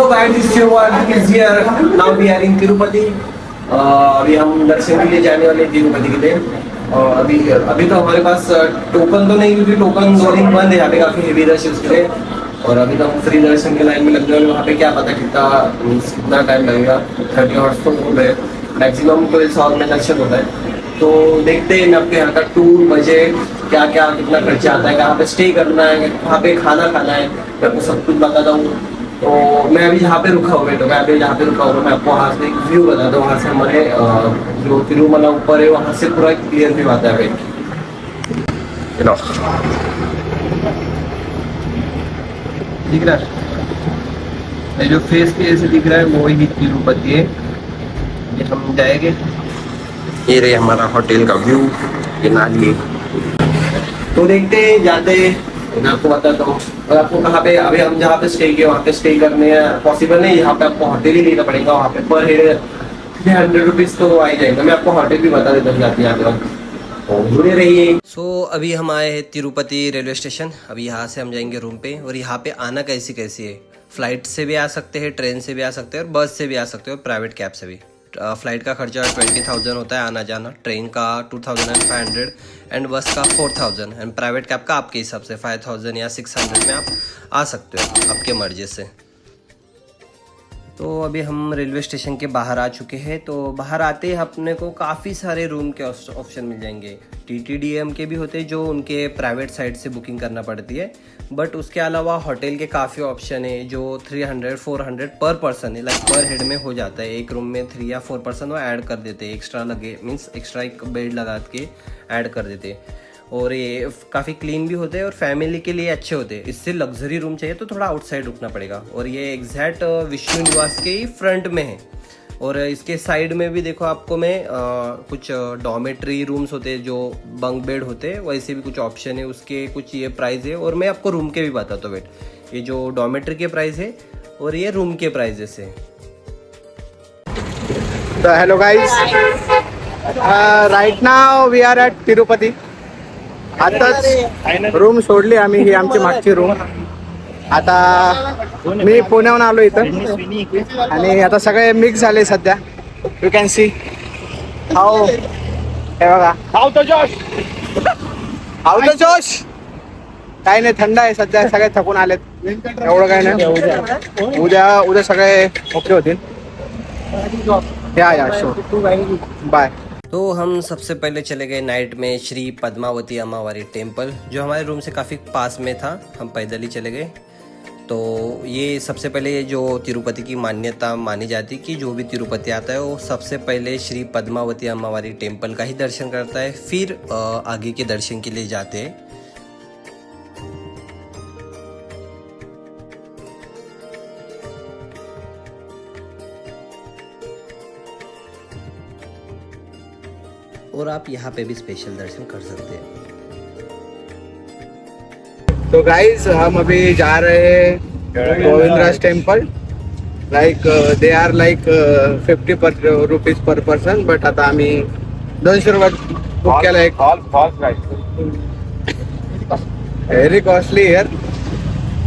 guys, this is here. Now we are in Tirupati. अभी हम दर्शन के लिए जाने वाले हैं तिरुपति के लिए। और अभी अभी तो हमारे पास टोकन तो नहीं, क्योंकि टोकन 2 दिन बंद है यहाँ पे, काफ़ी हेवी रश है उसके लिए। और अभी तो हम फ्री दर्शन के लाइन में लगने वाले, वहाँ पे क्या पता कितना टाइम लगेगा। 30 आवर्स तो बोल रहे हैं, मैक्सिमम 12 आवर में दर्शन होता है। तो देखते हैं आपके यहाँ का टूर बजट क्या क्या, कितना खर्चा आता है, कहाँ पे स्टे करना है, कहाँ पे खाना खाना है, मैं आपको सब कुछ बताता हूँ। तो मैं अभी यहाँ पे रुका हुआ है, तो मैं अभी यहाँ पे रुका हुआ, मैं आपको वहाँ से एक व्यू बताता हूँ। वहाँ से हमारे जो तिरुमला ऊपर है, वहाँ से पूरा क्लियर व्यू आता है। दिख रहा है ये जो फेस के जैसे दिख रहा है, वो ही तिरुपति है। ये हम जाएंगे, ये रहे हमारा होटल का व्यू, ये नाली। तो देखते हैं, जाते हैं, मैं आपको बताता हूँ। और आपको कहाँ पे, अभी हम जहाँ पे स्टे किए वहाँ पे स्टे करने पॉसिबल नहीं, यहाँ पे आपको होटल ही लेना पड़ेगा। वहाँ पे पर हेड 300 रुपीज़ तो आ ही जाएगा। मैं आपको होटल भी बता देता हूँ जाते जाते, जुड़े रहिए। सो अभी हम आए हैं तिरुपति रेलवे स्टेशन। अभी यहाँ से हम जाएंगे रूम पे। और यहाँ पे आना कैसी कैसी है, फ्लाइट से भी आ सकते हैं, ट्रेन से भी आ सकते हैं, और बस से भी आ सकते हो, प्राइवेट कैब से भी। फ्लाइट का खर्चा 20,000 होता है आना जाना, ट्रेन का 2,500 एंड बस का 4,000 एंड प्राइवेट कैब का आपके हिसाब से 5,000 या 600 में आप आ सकते हो, आपके मर्जी से। तो अभी हम रेलवे स्टेशन के बाहर आ चुके हैं। तो बाहर आते ही अपने को काफ़ी सारे रूम के ऑप्शन मिल जाएंगे। TTDM के भी होते हैं, जो उनके प्राइवेट साइट से बुकिंग करना पड़ती है। बट उसके अलावा होटल के काफ़ी ऑप्शन है, जो 300-400 पर पर्सन है, लाइक पर हेड में हो जाता है। एक रूम में 3 या 4 पर्सन वो ऐड कर देते हैं, एक्स्ट्रा लगे मीन्स एक्स्ट्रा एक बेड लगा के ऐड कर देते हैं। और ये काफ़ी क्लीन भी होते हैं और फैमिली के लिए अच्छे होते हैं। इससे लग्जरी रूम चाहिए तो थोड़ा आउटसाइड रुकना पड़ेगा। और ये एग्जैक्ट विष्णु निवास के ही फ्रंट में है। और इसके साइड में भी देखो आपको मैं कुछ डॉर्मेट्री रूम्स होते हैं, जो बंक बेड होते हैं, वैसे भी कुछ ऑप्शन है उसके, कुछ ये प्राइस है। और मैं आपको रूम के भी बताता हूँ। वेट, ये जो डॉर्मेट्री के प्राइस है और ये रूम के प्राइजेस है। So hello guys, right now we are at Tirupati. आताच रूम सोडली आम्ही, ही आमची मागची रूम. आता मी पुण्याहून आलो इथं आणि आता सगळे मिक्स झाले सध्या. यू कॅन सी हाऊ, हे बघा हाऊ द जोश. काही नाही, थंड आहे सध्या, सगळे थकून आलेत, एवढं काही नाही. उद्या सगळे ओके होतील. या शो बाय. तो हम सबसे पहले चले गए नाइट में श्री पद्मावती अम्मावारी टेम्पल, जो हमारे रूम से काफ़ी पास में था। हम पैदल ही चले गए। तो ये सबसे पहले जो तिरुपति की मान्यता मानी जाती कि जो भी तिरुपति आता है वो सबसे पहले श्री पद्मावती अम्मावारी टेम्पल का ही दर्शन करता है, फिर आगे के दर्शन के लिए जाते हैं। और आप यहाँ पे भी स्पेशल दर्शन कर सकते हैं। तो गाइस हम अभी जा रहे हैं Govindaraj temple. Like they are like 50 rupees per person, but आता आम्ही 200 रुपये बुक केला. एक very costly here.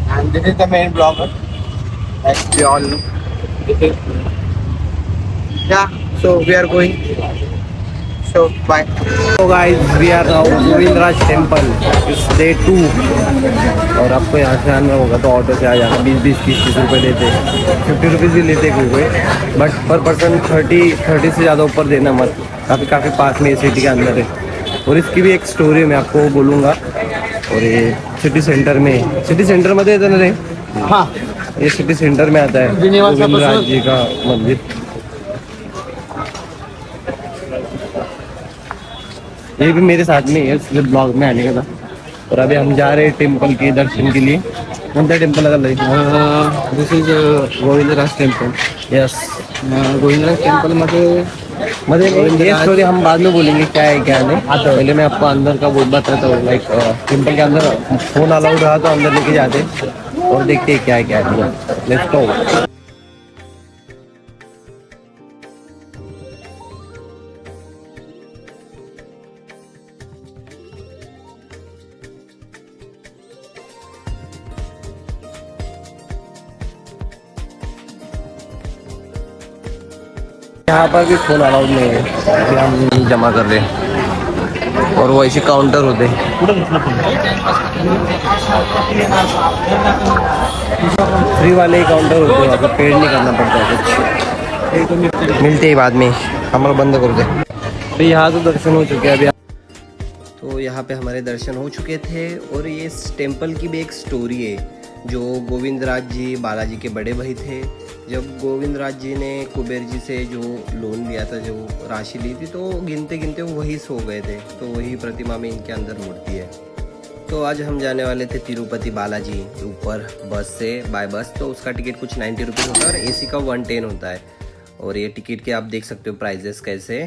And this is the main blogger, like we all know. Yeah so we are going. So bye. So guys, we are now Govindaraj temple. It's day 2. और आपको यहाँ से आना होगा तो ऑटो से आ जाना. 20-30 रुपये लेते, 50 रुपीज़ भी लेते कोई कोई, बट पर पर्सन 30 से ज़्यादा ऊपर देना मत. काफ़ी पास में सिटी के अंदर है. और इसकी भी एक स्टोरी मैं आपको बोलूँगा. और ये सिटी सेंटर मध्ये येतं ना रे. हाँ, ये सिटी सेंटर में आता है गोविंदराज जी का मंदिर. ये भी मेरे साथ में है, इसलिए ब्लॉग में आने का था. और अभी हम जा रहे हैं टेम्पल के दर्शन के लिए. कोणत्या टेम्पल आता? This is Govindraj temple. Yes, Govindraj temple मध्ये ये स्टोरी हम बाद में बोलेंगे क्या है क्या नहीं. पहले मैं आपको अंदर का वो बताता हूँ. लाइक टेम्पल के अंदर फोन अलाउड रहा तो अंदर लेके जाते और देखते क्या है क्या है. Let's go. यहाँ पर भी फ़ोन अलाउड नहीं है, अभी हम जमा कर रहे हैं और वो ऐसे काउंटर होते हैं। फ्री वाले ही काउंटर होते हैं, यहाँ पे पेड नहीं करना पड़ता है कुछ। मिलते ही बाद में, हमारा बंद कर दे। अभी यहाँ तो दर्शन हो चुके हैं अभी। तो यहाँ पे हमारे दर्शन हो चुके थे और ये इस टेम्पल की भी एक स्टोरी है। जो गोविंदराज जी बालाजी के बड़े भाई थे, जब गोविंदराज जी ने कुबेर जी से जो लोन लिया था, जो राशि ली थी, तो गिनते गिनते वो वही सो गए थे, तो वही प्रतिमा में इनके अंदर मूर्ति है। तो आज हम जाने वाले थे तिरुपति बालाजी ऊपर बस से, बाय बस। तो उसका टिकट कुछ 90 रुपीज़ होता है और एसी का 110 होता है। और ये टिकट के आप देख सकते हो प्राइजेस कैसे।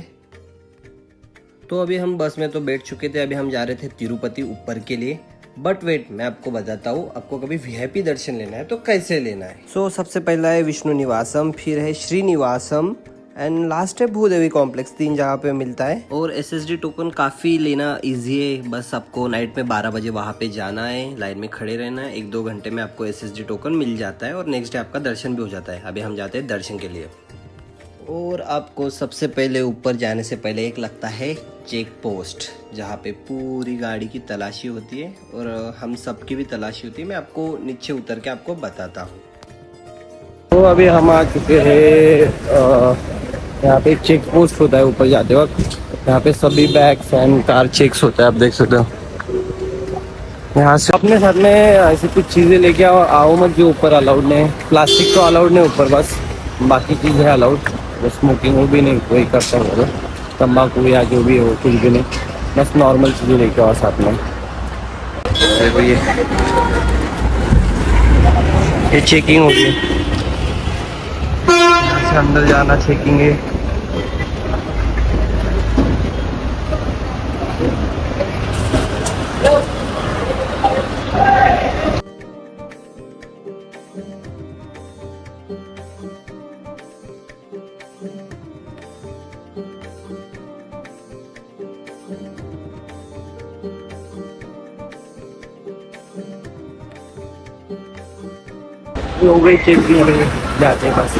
तो अभी हम बस में तो बैठ चुके थे, अभी हम जा रहे थे तिरुपति ऊपर के लिए। बट वेट, मैं आपको बताता हूँ, आपको कभी वीआईपी दर्शन लेना है तो कैसे लेना है। सो सबसे पहला है विष्णु निवासम, फिर है श्रीनिवासम एंड लास्ट है भूदेवी कॉम्प्लेक्स। 3 जगह पे मिलता है। और एसएसडी टोकन काफ़ी लेना इजी है, बस आपको नाइट में 12 बजे वहाँ पे जाना है, लाइन में खड़े रहना है, 1-2 घंटे में आपको एसएसडी टोकन मिल जाता है और नेक्स्ट डे आपका दर्शन भी हो जाता है। अभी हम जाते हैं दर्शन के लिए। और आपको सबसे पहले ऊपर जाने से पहले एक लगता है चेक पोस्ट, जहाँ पे पूरी गाड़ी की तलाशी होती है और हम सबकी भी तलाशी होती है। मैं आपको नीचे उतर के आपको बताता हूँ। तो अभी हम आ चुके हैं, यहाँ पे एक चेक पोस्ट होता है ऊपर जाते वक्त। यहाँ पे सभी बैग्स एंड कार चेक्स होता है, आप देख सकते हो। यहाँ से अपने साथ में ऐसी कुछ चीज़ें लेके आओ मत जो ऊपर अलाउड नहीं है। प्लास्टिक तो अलाउड नहीं ऊपर, बस बाकी चीज़ें अलाउड। स्मोकिंग वो भी नहीं कोई करता होगा, तम्बाकू या जो भी हो कुछ भी नहीं, बस नॉर्मल चीज़ें लेके आओ साथ में। देखो ये चेकिंग होगी, यहाँ से अंदर जाना चेकिंग है। हो गई चेकिंग, जाते हैं बस।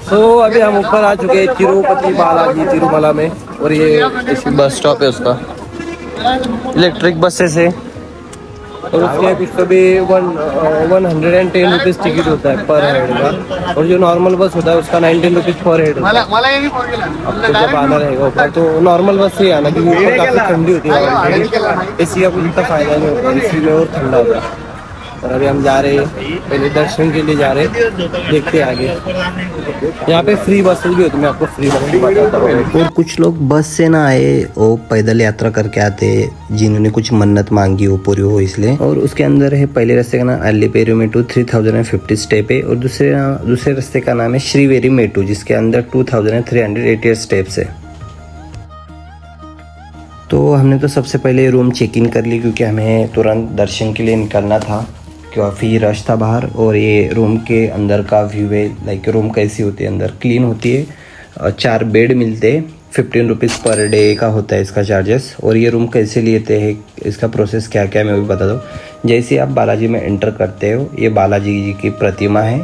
तो अभी हम ऊपर आ चुके हैं तिरुपति बालाजी तिरुमला में। और ये बस स्टॉप है उसका, इलेक्ट्रिक बसेस है। और उसके कुछ तो भी 110 रुपीज़ टिकट होता है पर हेड का। और जो नॉर्मल बस होता है उसका 19 रुपीज़ पर हेड होता है। आपको जब आना रहेगा ऊपर तो नॉर्मल बस से ही आना, क्योंकि ऊपर काफ़ी ठंडी होती है, एसी का कुछ इतना फ़ायदा नहीं होता, एसी में और ठंडा होता है। और अभी हम जा रहे हैं, पहले दर्शन के लिए जा रहे हैं, देखते हैं आगे। यहाँ पे फ्री बसेस भी होती है, मैं आपको फ्री बस बताता हूँ। और कुछ लोग बस से ना आए, वो पैदल यात्रा करके आते, जिन्होंने कुछ मन्नत मांगी वो पूरी हो इसलिए। और उसके अंदर है पहले रास्ते का नाम अल्लीपेरू मेटू 3050 स्टेप है, और दूसरे रास्ते का नाम है श्रीवेरी मेटू, जिसके अंदर 2388 स्टेप्स है। तो हमने तो सबसे पहले रूम चेक इन कर ली, क्योंकि हमें तुरंत दर्शन के लिए निकलना था, काफ़ी रश था बाहर। और ये रूम के अंदर का व्यू है, लाइक रूम कैसी होती है, अंदर क्लीन होती है। 4 बेड मिलते हैं, 15 रुपीज़ पर डे का होता है इसका चार्जेस। और ये रूम कैसे लेते हैं, इसका प्रोसेस क्या क्या है मैं भी बता दूँ। जैसे आप बालाजी में एंटर करते हो, ये बालाजी जी की प्रतिमा है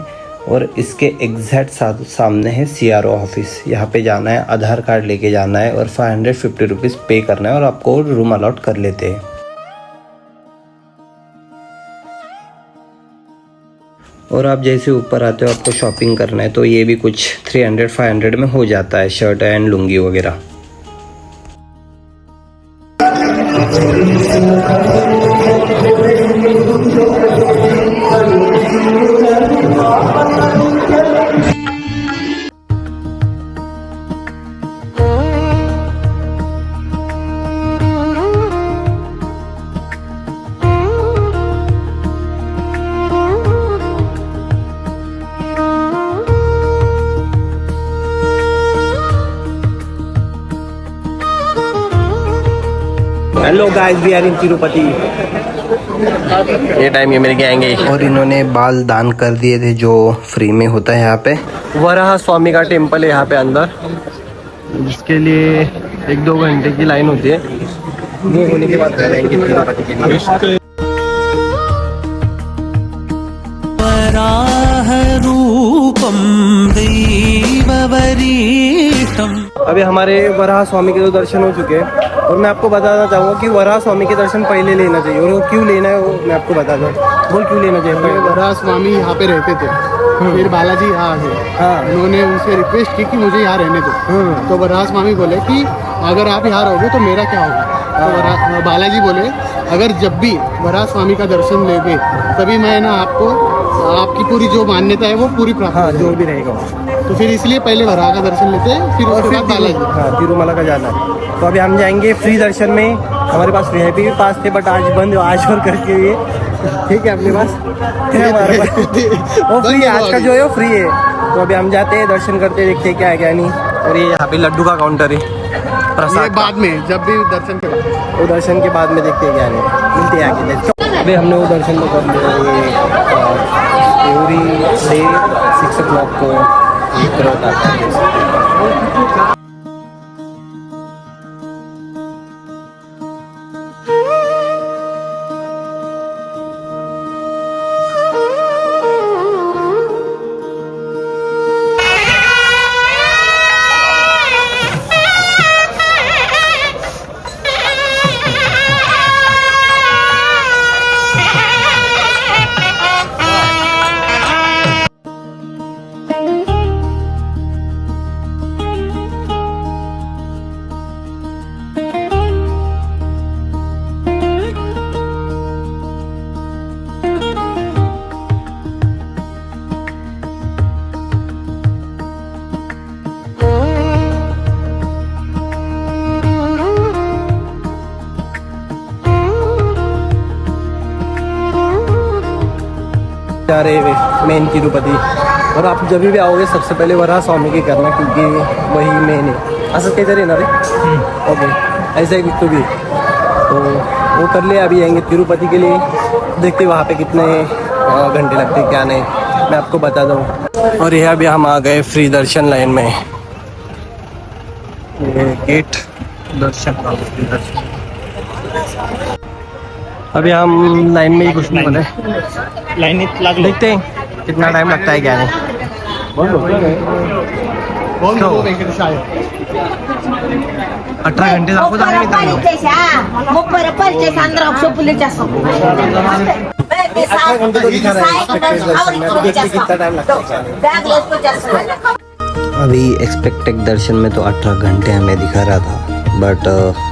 और इसके एग्जैक्ट सामने है CRO ऑफिस। यहाँ पे जाना है, आधार कार्ड लेके जाना है और 550 रुपीज़ पे करना है और आपको रूम अलॉट कर लेते हैं। और आप जैसे ऊपर आते हो आपको शॉपिंग करना है तो ये भी कुछ 300-500 में हो जाता है, शर्ट एंड लुंगी वगैरह। Hello guys, we are in Tirupati. ये टाइम ये मेरे के आएंगे। और इन्होंने बाल दान कर दिए थे जो फ्री में होता है यहाँ पे। वराह स्वामी का टेम्पल है यहाँ पे अंदर, जिसके लिए 1-2 घंटे की लाइन होती है। वो होने के बाद जाएंगे तिरुपति के लिए। अभी हमारे वराह स्वामी के तो दर्शन हो चुके हैं और मैं आपको बताना चाहूँगा कि वराह स्वामी के दर्शन पहले लेना चाहिए, और वो क्यों लेना है वो मैं आपको बता दूँ। बोल क्यों लेना चाहिए? पहले वराह स्वामी यहाँ पे रहते थे, फिर बालाजी यहाँ आए। हाँ। उन्होंने उनसे रिक्वेस्ट की कि मुझे यहाँ रहने दो, तो वराह स्वामी बोले कि अगर आप यहाँ रहोगे तो मेरा क्या होगा। तो बालाजी बोले अगर जब भी वराह स्वामी का दर्शन लेंगे तभी मैं ना आपको आपकी पूरी जो मान्यता है वो पूरी प्राप्त हाँ, हो जो जाएगी। भी रहेगा वो। तो फिर इसलिए पहले वराह का दर्शन लेते हैं, फिर उसके बाद बालाजी। हाँ, तिरुमला का जाना है। तो अभी हम जाएंगे फ्री दर्शन में। हमारे पास VIP भी पास थे बट आज बंद, आज और करके हुए। ठीक है, अपने पास है हमारे पास वो फ्री है, आज का जो है वो फ्री है। तो अभी हम जाते हैं, दर्शन करते हैं, देखते हैं क्या है क्या नहीं। और ये यहाँ पे लड्डू का काउंटर है, ये प्रसाद का। बाद में जब भी दर्शन करें। वो दर्शन के बाद में देखते हैं क्या नहीं, मिलते हैं आगे। अभी हमने वो दर्शन तो कर लिया। पूरी डे 6 o'clock को तुरंत आता है। जा रहे हैं मेन तिरुपति। और आप जब भी आओगे सबसे पहले वराह स्वामी की करना, क्योंकि वही मेन है। असं काहीतरी ना रे। ओके, ऐसा ही कुछ तो भी। तो वो कर ले, अभी आएंगे तिरुपति के लिए। देखते वहाँ पे कितने घंटे लगते क्या नहीं, मैं आपको बता दूँ। और यह अभी हम आ गए फ्री दर्शन लाइन में। ये गेट दर्शन का फ्री दर्शन। अभी हम लाइन में ही कुछ नहीं बोले, देखते हैं कितना टाइम लगता है क्या नहीं। बोल वेंकटेश आए। 18 घंटे दाखवत आहे मित्रांनो। 18 घंटे तो दिखा रहा है दर्शन में। अभी देखते कितना टाइम लगता है। अभी एक्सपेक्टेड दर्शन में तो 18 घंटे हमें दिखा रहा था, बट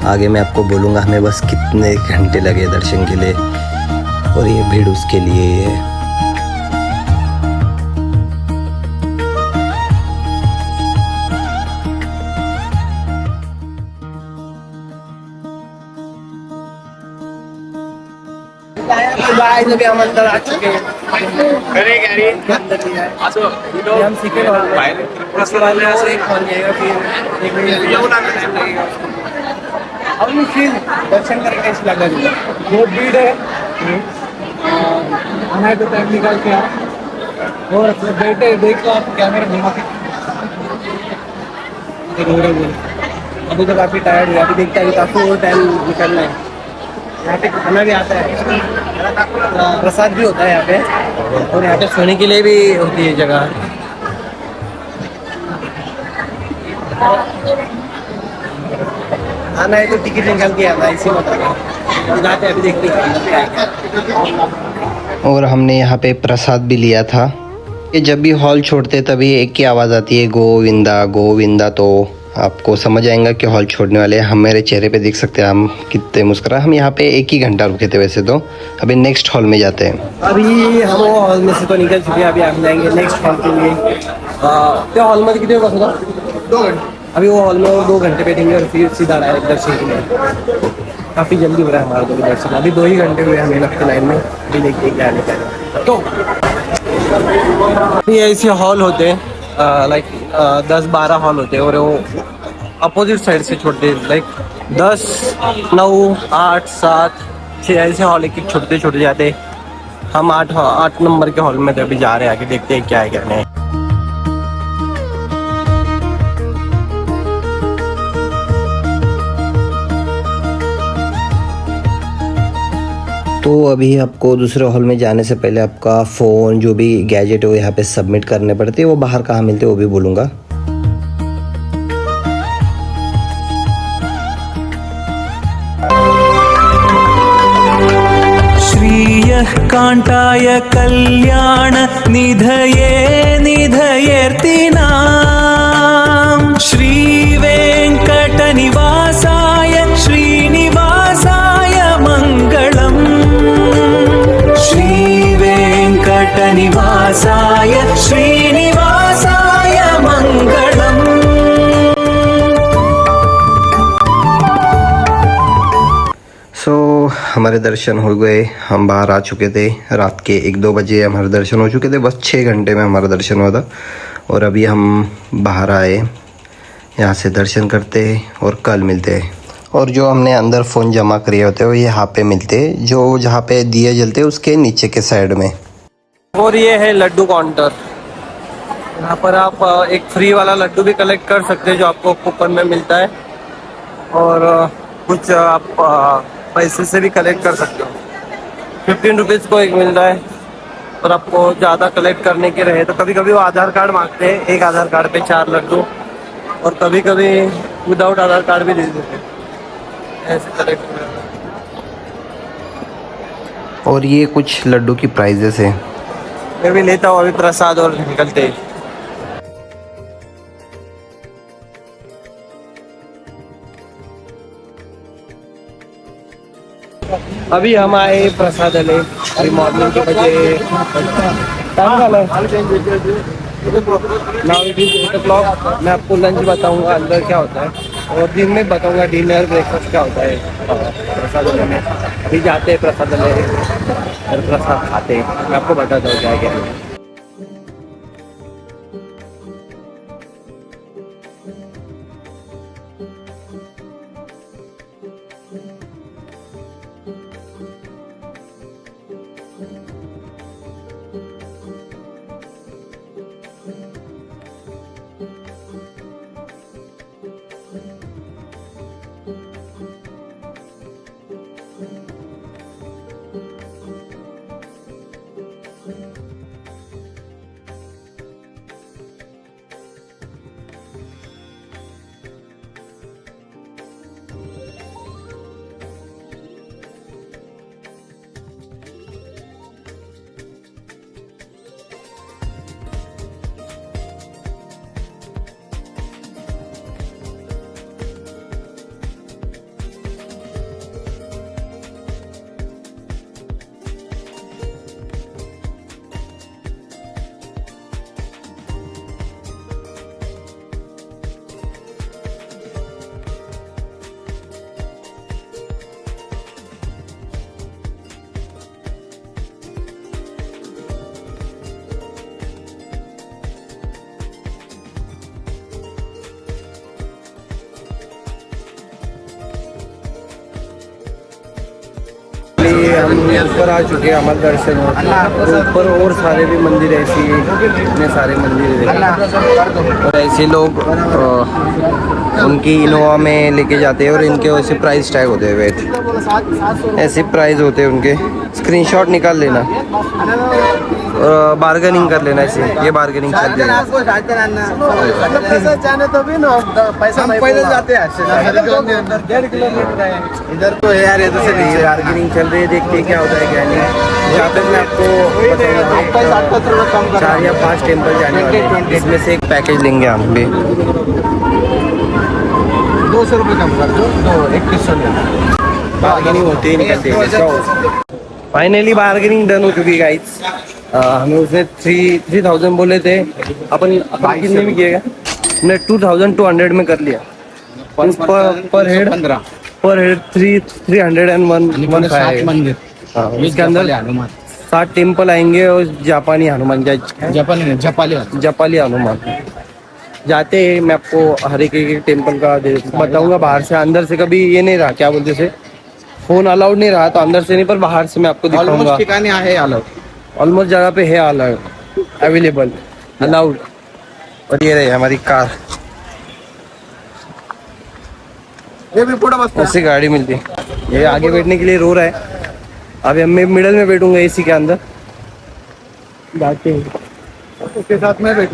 आगे मैं आपको बोलूँगा हमें बस कितने घंटे लगे दर्शन के लिए। और ये भीड़ उसके लिए ही है। गाइस अभी हम अंदर आ चुके हैं। हम सेकंड हॉल में, उसके बाद में और एक हॉल जाएगा, फिर एक लगेगा। अब मैं फिर दर्शन करके कैसे लगा दूँगा, बहुत भीड़ है। आना है तो टाइम निकाल के आओ और बैठे देखो, आप कैमरा घुमा के अभी तो काफ़ी टायर्ड हुआ। अभी देखते हैं काफ़ी और टाइम निकलना है। यहाँ पे खाना भी आता है, प्रसाद भी होता है यहाँ पे, और यहाँ पे सोने के लिए भी होती है जगह। आना है तो टिकट निकाल के आना, इसी मतलब जाते हैं। अभी देखते हैं क्या है। और हमने यहाँ पे प्रसाद भी लिया था। ये जब भी हॉल छोड़ते तभी एक ही आवाज़ आती है, गोविंदा गोविंदा। तो आपको समझ आएगा कि हॉल छोड़ने वाले हैं। हम मेरे चेहरे पे देख सकते हैं हम कितने मुस्कुरा। हम यहाँ पे 1 ही घंटा रुके थे वैसे तो। अभी नेक्स्ट हॉल में जाते हैं। अभी हम वो हॉल में से तो निकल चुके हैं, अभी हम जाएंगे नेक्स्ट हॉल के लिए। तो हॉल में कितने बस होगा? 2 घंटे। अभी वो हॉल में 2 घंटे बैठेंगे और फिर सीधा डायरेक्ट दर्शन के लिए। काफ़ी जल्दी हो रहा है हमारा तो दर्शन। अभी 2 ही घंटे हुए हमें लगते लाइन में। अभी देखते क्या आने का। तो ये ऐसे हॉल होते हैं, लाइक 10-12 हॉल होते हैं और वो अपोजिट साइड से छोड़ते हैं। लाइक 10, 9, 8, 7, 6 ऐसे हॉल एक एक छोटे छोटे जाते। हम 8 नंबर के हॉल में तो अभी जा रहे हैं, आगे देखते हैं क्या है क्या नहीं। तो अभी आपको दूसरे हॉल में जाने से पहले आपका फ़ोन जो भी गैजेट है वो यहाँ पे सबमिट करने पड़ते हैं। वो बाहर कहाँ मिलते हैं वो भी बोलूँगा। श्रियः कान्ताय कल्याण निधये निधयेर्तिनां श्रीवेङ्कटनिवासाय श्रीनिवासाय मङ्गलम् श्रीवेङ्कटनिवासाय श्रीनिवासाय मङ्गलम्। सो हमारे दर्शन हो गए। हम बाहर आ चुके थे। रात के 1-2 बजे हमारे दर्शन हो चुके थे। बस 6 घंटे में हमारा दर्शन हुआ था। और अभी हम बाहर आए, यहाँ से दर्शन करते और कल मिलते। और जो हमने अंदर फ़ोन जमा करे होते हैं वो यहाँ पे मिलते, जो जहाँ पे दिए जलते उसके नीचे के साइड में। और ये है लड्डू काउंटर। यहाँ पर आप एक फ्री वाला लड्डू भी कलेक्ट कर सकते हैं जो आपको कूपन में मिलता है, और कुछ आप पैसे से भी कलेक्ट कर सकते हो। 15 रुपीज़ को एक मिल रहा है। और आपको ज़्यादा कलेक्ट करने के रहे तो कभी कभी वो आधार कार्ड मांगते हैं, एक आधार कार्ड पे 4 लड्डू, और कभी कभी विदाउट आधार कार्ड भी दे देते हैं। ऐसे कलेक्ट कर। और ये कुछ लड्डू की प्राइजेस है। मैं भी लेता हूँ अभी प्रसाद और निकलते हैं। अभी हम आए प्रसाद ले। अभी मॉर्निंग के बजे नाउ इट इज 8 o'clock। मैं आपको लंच बताऊंगा अंदर क्या होता है, और दिन में बताऊंगा डिनर ब्रेकफास्ट क्या होता है प्रसाद में। अभी जाते हैं प्रसाद ले और प्रसाद खाते हैं। मैं आपको बताता हूँ क्या क्या है। हम ऊपर आ चुके हैं, हमारे दर्शन हो ऊपर। और सारे भी मंदिर ऐसे इतने सारे मंदिर हैं, और ऐसे लोग उनकी इनोवा में लेके जाते हैं और इनके वैसे प्राइस टैग होते हैं। वेट ऐसे प्राइस होते हैं उनके, स्क्रीनशॉट निकाल लेना। बार्गेनिंग कर लेना इसे, ये बार्गेनिंग चल रही है। मतलब पैसा जाने तो भी ना पैसा हम पहले जाते हैं 1.5 किलोमीटर है इधर तो है यार, इधर से नीचे बार्गेनिंग चल रही है, देखते हैं क्या होता है क्या नहीं। यहाँ पे मैं आपको बताऊंगा 4 या 5 टेम्पल जाने वाले हैं, इसमें से एक पैकेज लेंगे हम भी। 200 रुपये कम कर दो, 2100 बार्गेनिंग होती है, निकलती है। फाइनली बार्गेनिंग डन हो चुकी है गाइस। हमें उसने 3000 बोले थे, अपन कितने में किएगा? हमने 2200 में कर लिया। पर हेड 301 मंदिर। हाँ, इसके अंदर 7 टेम्पल आएंगे और जापानी हनुमान, जापाली हनुमान जाते हैं। मैं आपको हर एक टेम्पल का बताऊंगा बाहर से। अंदर से कभी ये नहीं रहा, क्या बोलते से फोन अलाउड नहीं रहा, तो अंदर से नहीं, पर बाहर से मैं आपको दिखाऊंगा। ठिकाने है अलाउड, ऑलमोस्ट जगह पे है अलाउड, अवेलेबल, अलाउड। और ये रही हमारी कार, ये भी पूरा बस उससे गाड़ी मिलती है। ये आगे बैठने के लिए रो रहा है। अभी मैं मिडल में बैठूंगा एसी के अंदर, जाते हैं उसके साथ में बैठ।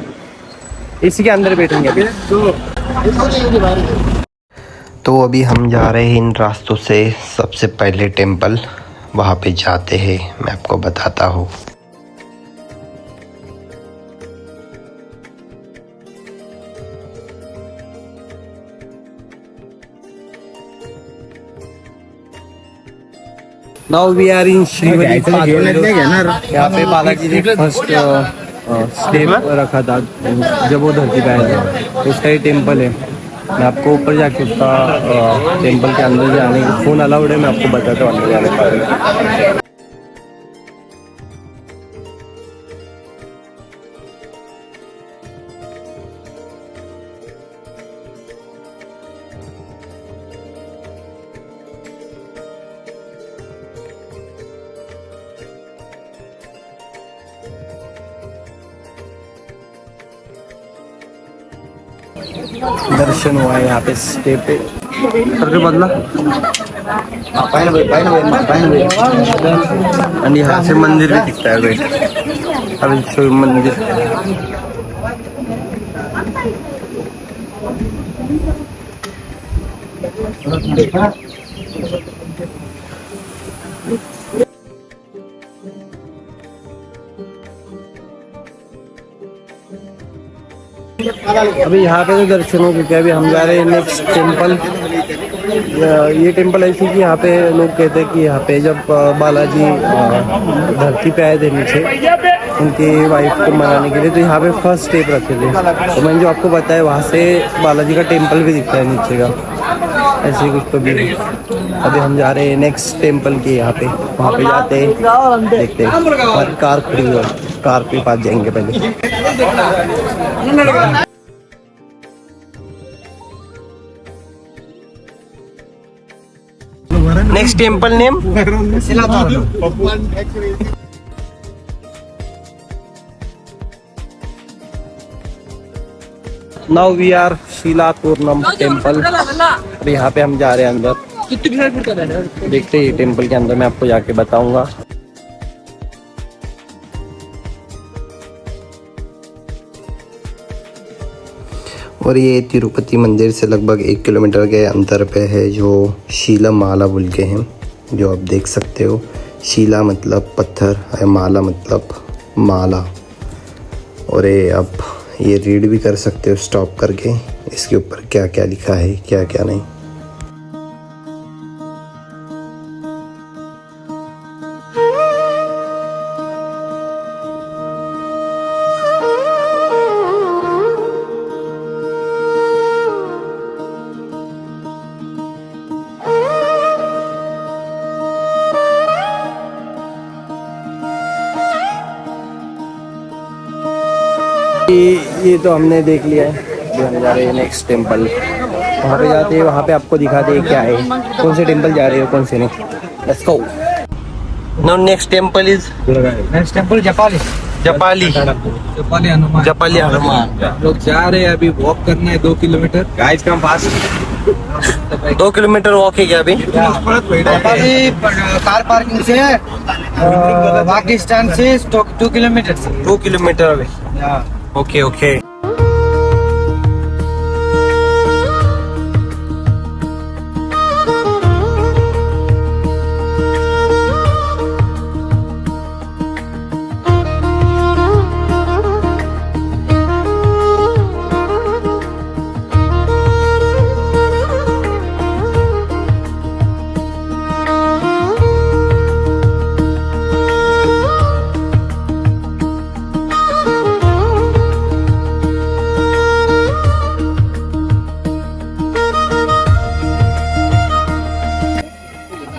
एसी के अंदर बैठेंगे अभी। तो अभी हम जा रहे हैं इन रास्तों से। सबसे पहले टेम्पल वहाँ पे जाते हैं, मैं आपको बताता हूँ। Now we are in Srivali park. यहाँ पे बालाजी ने फर्स्ट स्टेप रखा था जब वो धरती पे आया था, उसका ही टेम्पल है। मैं आपको ऊपर जाके उसका टेम्पल के अंदर जाने, फोन अलाउड है, मैं आपको बताता हूँ अंदर जाने का। दर्शन हुआ है यहाँ पे स्टे पे करके बदला। आणि यहाँ से मंदिर भी दिखता है भाई, अभी शिव मंदिर। अभी यहाँ पे तो दर्शन हो चुके हैं। अभी हम जा रहे हैं नेक्स्ट टेम्पल। ये टेम्पल ऐसी कि यहाँ पे लोग कहते हैं कि यहाँ पे जब बालाजी धरती पे आए थे नीचे उनकी वाइफ को मनाने के लिए, तो यहाँ पे फर्स्ट स्टेप रखे थे। तो मैंने जो आपको बताया वहाँ से बालाजी का टेम्पल भी दिखता है नीचे का, ऐसे कुछ तो भी। अभी हम जा रहे हैं नेक्स्ट टेम्पल के यहाँ पे, वहाँ पे जाते हैं, देखते हैं। हमारी कार खड़ी हुई है, कार के पास जाएंगे पहले। Next temple name now we are Silathoranam temple. और यहाँ पे हम जा रहे हैं अंदर, देखते हैं टेम्पल के अंदर, मैं आपको जाके बताऊंगा। और ये तिरुपति मंदिर से लगभग 1 किलोमीटर के अंतर पे है, जो शीला माला बोल के हैं, जो आप देख सकते हो। शीला मतलब पत्थर है, माला मतलब माला। और ये आप ये रीड भी कर सकते हो स्टॉप करके, इसके ऊपर क्या क्या लिखा है, क्या क्या नहीं। ये तो हमने देख लिया है। अभी हम जा रहे हैं नेक्स्ट टेम्पल, वहाँ पे जाते हैं, वहाँ पे आपको दिखाते हैं क्या है, कौन से टेम्पल जा रहे हो, कौन से नहीं। Let's go. Now next temple is next temple Japali Hanuman. Japali Hanuman. लोग जा रहे हैं, अभी वॉक करना है 2 किलोमीटर। गाइस कम पास 2 किलोमीटर वॉक है क्या अभी? कार पार्किंग से walk distance is 2 kilometers. 2 kilometer away. Yeah. Okay, okay.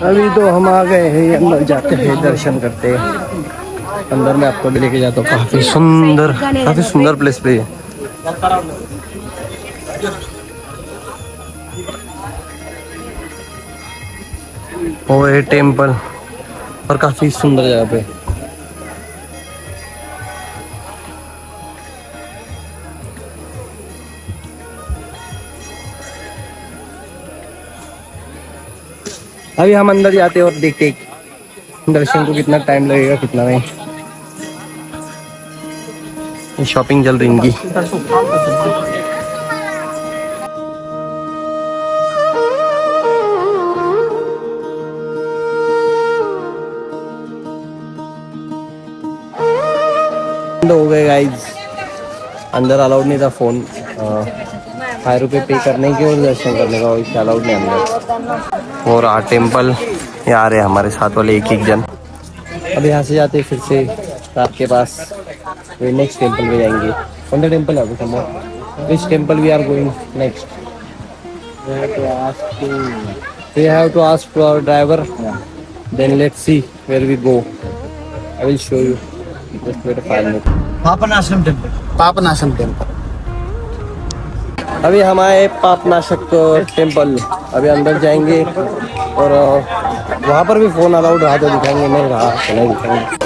अभी तो हम आ गए हैं, अंदर जाते हैं, दर्शन करते हैं। अंदर में आपको भी लेके जाता हूँ। काफी सुंदर प्लेस पे है। वो है टेम्पल और काफी सुंदर जगह पे। अभी हम अंदर जाते हैं और देखते हैं दर्शन को कितना टाइम लगेगा, कितना नहीं। शॉपिंग चल रही इनकी। हो गए गाइज, अंदर अलाउड नहीं था फोन। 5 रुपये पे करने के और दर्शन करने का वही अलाउड नहीं अंदर। और टेम्पल ये आ रहे हैं हमारे साथ वाले एक जन। अब यहाँ से जाते फिर से रात के पास नेक्स्ट टेम्पल में जाएंगे। कौन सा टेम्पल है अभी? Which temple we are going next? We have to ask to our driver. Then let's see where we go. I will show you. Just wait 5 minutes. Papanasam temple. Papanasam temple. अभी हम आए पापनाशक temple. अभी अंदर जाएंगे और वहाँ पर भी फोन अलाउड रहा तो दिखाएंगे, नहीं रहा तो नहीं दिखाएंगे।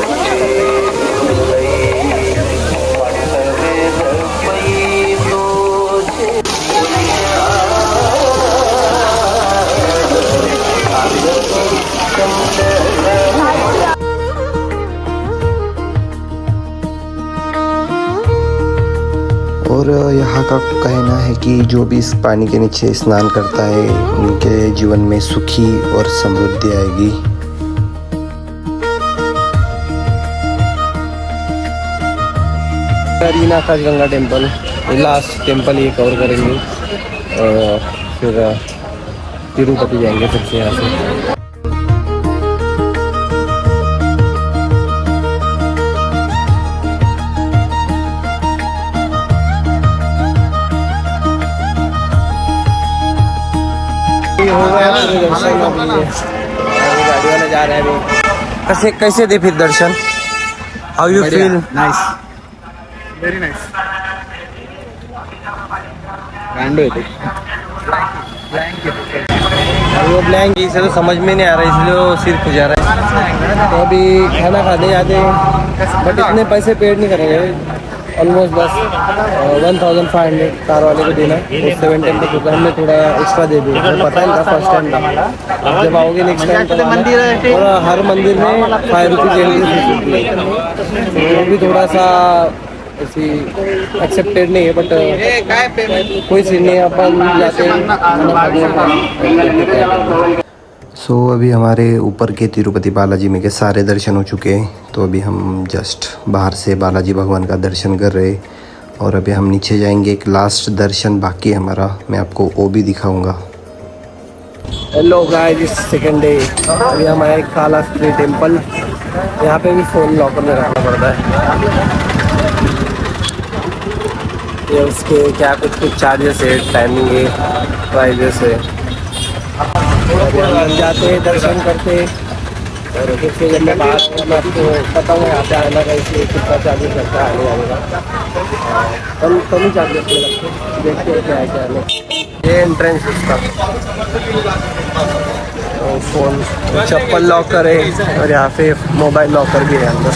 और यहाँ का कहना है कि जो भी इस पानी के नीचे स्नान करता है उनके जीवन में सुखी और समृद्धि आएगी। आकाशगंगा टेम्पल, लास्ट टेम्पल ये कवर करेंगे और फिर तिरुपति जाएंगे फिर से यहाँ से। हो गया दर्शन। अभी गाड़ी वाले जा रहे हैं। अभी कैसे थे फिर दर्शन? How you feel? Nice, very nice. वो ब्लैंक इसे तो समझ में नहीं आ रहा, इसलिए वो सिर खुजा रहा है। तो अभी खाना खाने जाते हैं, बट इतने पैसे पेड नहीं करेंगे। ऑलमोस्ट बस 1500 कार वाले को देना, 710 रुपये हमने थोड़ा एक्स्ट्रा दे दिया। पता नहीं था फर्स्ट टाइम था। अब जब आओगे नेक्स्ट टाइम तो मंदिर है और हर मंदिर में 5 रुपये वो भी थोड़ा सा ऐसी एक्सेप्टेड नहीं है, बट कोई सीन नहीं, अपन जाते हैं। सो अभी हमारे ऊपर के तिरुपति बालाजी में के सारे दर्शन हो चुके हैं। तो अभी हम जस्ट बाहर से बालाजी भगवान का दर्शन कर रहे हैं और अभी हम नीचे जाएंगे। एक लास्ट दर्शन बाकी है हमारा, मैं आपको वो भी दिखाऊंगा। हेलो गाइस, इस सेकेंड डे अभी हम आए कालास्त्री टेम्पल। यहाँ पे भी फ़ोन लॉकर में रखना पड़ता है। ये उसके क्या कुछ चार्जेस है, टाइमिंग है, प्राइजेस है। अभी हम जाते हैं, दर्शन करते और फिर से जब मैं बाहर मैं आपको पता है यहाँ पे आना का, इसलिए कितना चार्जेस लगता है आने जाने का। कम ही चार्जेस लगते हैं। देखते हैं क्या है क्या नहीं। ये एंट्रेंस उसका फ़ोन चप्पल लॉकर है और यहाँ पे मोबाइल लॉकर भी है अंदर।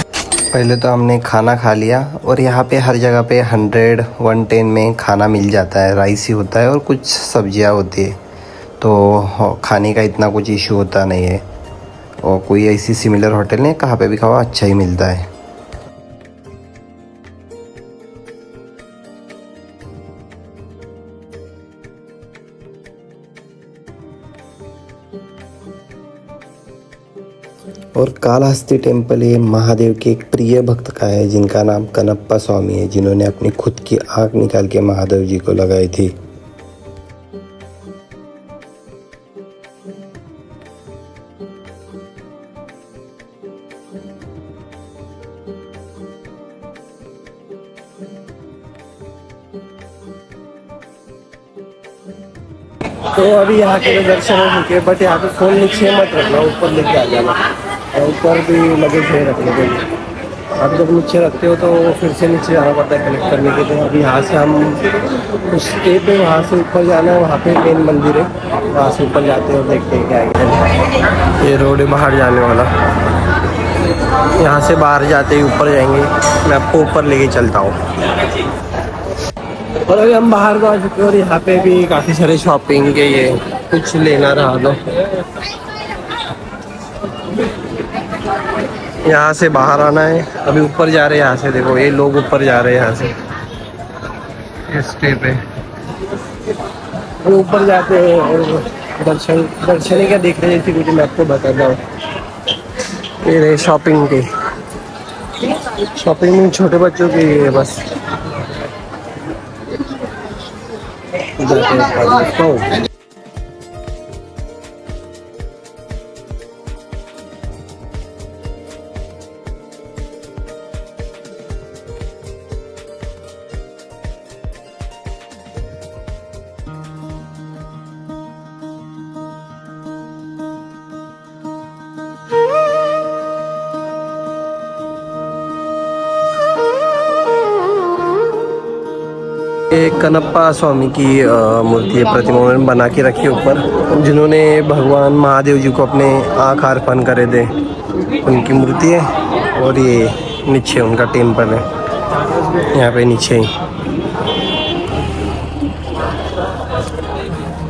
पहले तो हमने खाना खा लिया और यहाँ पे हर जगह पे 100, 110 में खाना मिल जाता है। राइस ही होता है और कुछ सब्जियाँ होती है, तो खाने का इतना कुछ इशू होता नहीं है। और कोई ऐसी सिमिलर होटल नहीं, कहाँ पे भी खाओ अच्छा ही मिलता है। और कालहस्ती टेम्पल ये महादेव के एक प्रिय भक्त का है जिनका नाम कनप्पा स्वामी है, जिन्होंने अपनी खुद की आँख निकाल के महादेव जी को लगाई थी। तो अभी यहाँ के तो दर्शन हो चुके हैं, बट यहाँ पे फोन नीचे मत रखना, ऊपर लेके आ जाना। और ऊपर भी लगेज नहीं रखने के लिए, आप जब नीचे रखते हो तो फिर से नीचे जाना पड़ता है कलेक्ट करने के लिए। अभी यहाँ से हम उस स्टे पे वहाँ से ऊपर जाना है, वहाँ पे मेन मंदिर है, वहाँ से ऊपर जाते हैं और देखते हैं क्या है। ये रोड है बाहर जाने वाला, यहाँ से बाहर जाते ही ऊपर जाएंगे, मैं आपको ऊपर लेके चलता हूँ। और अभी हम बाहर को आ चुके हैं और यहाँ पे भी काफ़ी सारे शॉपिंग के ये कुछ लेना रहा तो यहाँ से बाहर आना है। अभी ऊपर जा रहे हैं यहाँ से, देखो ये लोग ऊपर जा रहे हैं यहाँ से इस स्टे पे। ऊपर जाते हैं और दर्शन क्या देख रहे थे, कुछ मैं आपको बताता हूँ। ये रहे शॉपिंग के, शॉपिंग छोटे बच्चों की है बस। ये कनप्पा स्वामी की मूर्ति है, प्रतिमा उन्होंने बना के रखी है ऊपर, जिन्होंने भगवान महादेव जी को अपने आँख अर्पण करे थे, उनकी मूर्ति है। और ये नीचे उनका टेम्पल है, यहाँ पे नीचे ही।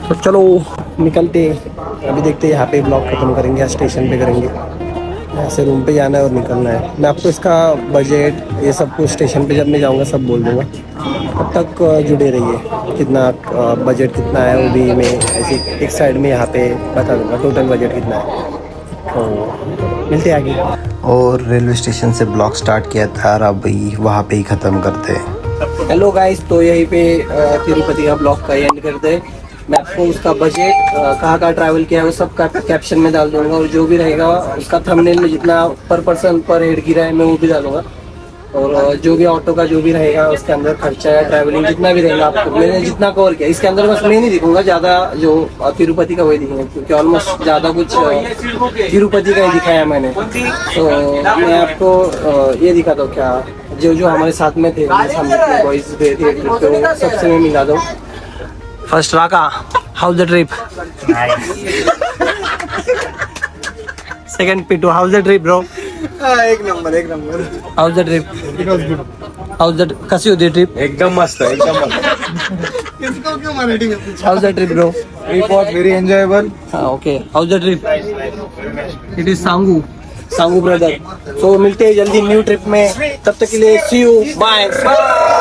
तो चलो निकलते, अभी देखते हैं यहाँ पे ब्लॉग खत्म करेंगे या स्टेशन पे करेंगे। यहाँ से रूम पे जाना है और निकलना है। मैं आपको इसका बजट ये सब कुछ स्टेशन पे जब मैं जाऊँगा सब बोल दूँगा, तब तक जुड़े रहिए। कितना बजट कितना है वो भी मैं ऐसे एक साइड में यहाँ पे बता दूँगा, टोटल बजट कितना है। तो मिलते हैं आगे। और रेलवे स्टेशन से ब्लॉग स्टार्ट किया था और अभी वहाँ पे ही ख़त्म करते हैं। हेलो गाइस, तो यहीं पे तिरुपति का ब्लॉग का एंड करते हैं। मैं आपको उसका बजट कहाँ ट्रैवल किया है वो सब कैप्शन में डाल दूंगा, और जो भी रहेगा उसका थंबनेल में जितना पर पर्सन पर हेड गिरा है मैं वो भी डालूंगा। और जो भी ऑटो का जो भी रहेगा उसके अंदर खर्चा या ट्रैवलिंग जितना भी रहेगा, आपको मैंने जितना कवर किया इसके अंदर बस मैं नहीं दिखूंगा ज़्यादा, जो तिरुपति का वही दिखेंगे, क्योंकि ऑलमोस्ट ज़्यादा कुछ तिरुपति का ही दिखाया मैंने। तो मैं आपको ये दिखाता हूँ क्या जो जो हमारे साथ में थे, बॉयज गए थे, तो सबसे मैं मिला दूँ। First Raka, how the trip? Second पिटू, how the trip bro? एक नंबर एक number. How the trip? It was good. How the कशी होती ट्रिप? एकदम मस्त है, एकदम मस्त। इसको क्यों मराठी में पूछा? How the trip bro? It was very enjoyable. हाँ okay, how the trip? It is सांगू ब्रदर। तो मिलते हैं जल्दी न्यू ट्रिप में, तब तक के लिए सी यू, बाय बाय।